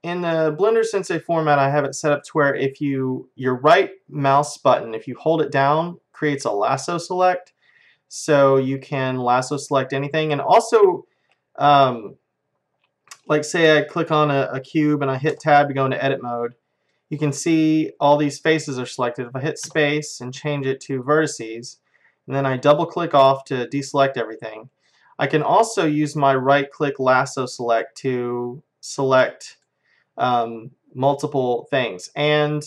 in the Blender Sensei format, I have it set up to where if your right mouse button, if you hold it down, creates a lasso select, so you can lasso select anything. And also, like say I click on a cube and I hit tab to go into edit mode, you can see all these faces are selected. If I hit space and change it to vertices, and then I double click off to deselect everything, I can also use my right click lasso select to select multiple things. And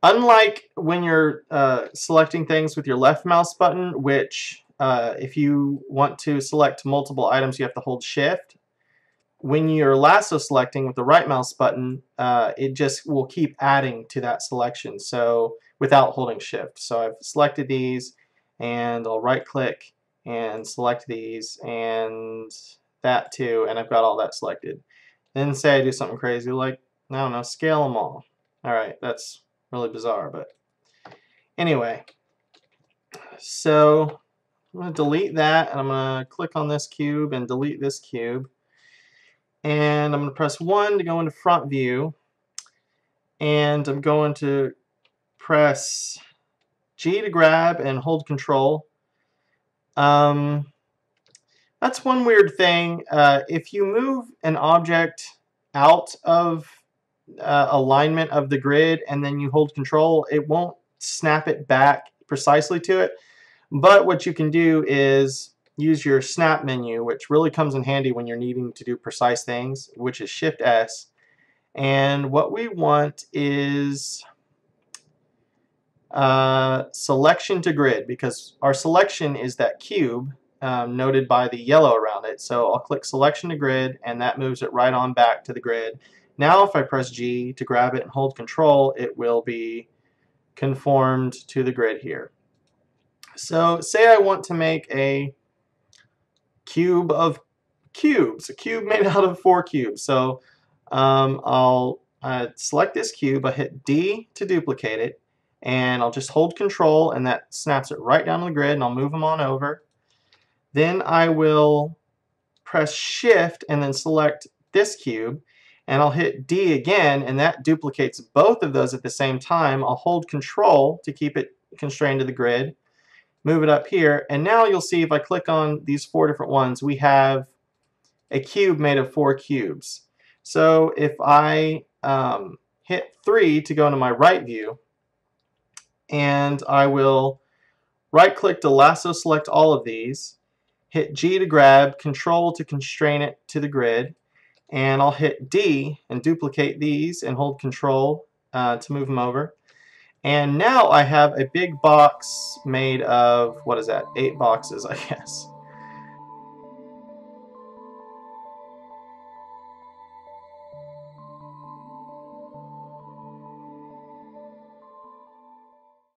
unlike when you're selecting things with your left mouse button, which if you want to select multiple items you have to hold shift, when you're lasso selecting with the right mouse button, it just will keep adding to that selection, so without holding shift. So I've selected these, and I'll right click and select these and that too, and I've got all that selected. Then say I do something crazy like, I don't know, scale them all. Alright, that's really bizarre, but anyway. So I'm going to delete that, and I'm going to click on this cube and delete this cube. And I'm going to press 1 to go into front view, and I'm going to press G to grab and hold control. That's one weird thing. If you move an object out of alignment of the grid and then you hold control, it won't snap it back precisely to it. But what you can do is use your snap menu, which really comes in handy when you're needing to do precise things, which is Shift S. And what we want is selection to grid, because our selection is that cube noted by the yellow around it. So I'll click selection to grid, and that moves it right on back to the grid. Now if I press G to grab it and hold control, it will be conformed to the grid here. So say I want to make a cube of cubes, a cube made out of 4 cubes. So I'll select this cube, I hit D to duplicate it, and I'll just hold control, and that snaps it right down to the grid, and I'll move them on over. Then I will press shift and then select this cube, and I'll hit D again, and that duplicates both of those at the same time. I'll hold control to keep it constrained to the grid, move it up here, and now you'll see if I click on these 4 different ones, we have a cube made of 4 cubes. So if I hit 3 to go into my right view, and I will right click to lasso select all of these, hit G to grab, control to constrain it to the grid, and I'll hit D and duplicate these and hold control to move them over. And now I have a big box made of, what is that, 8 boxes, I guess.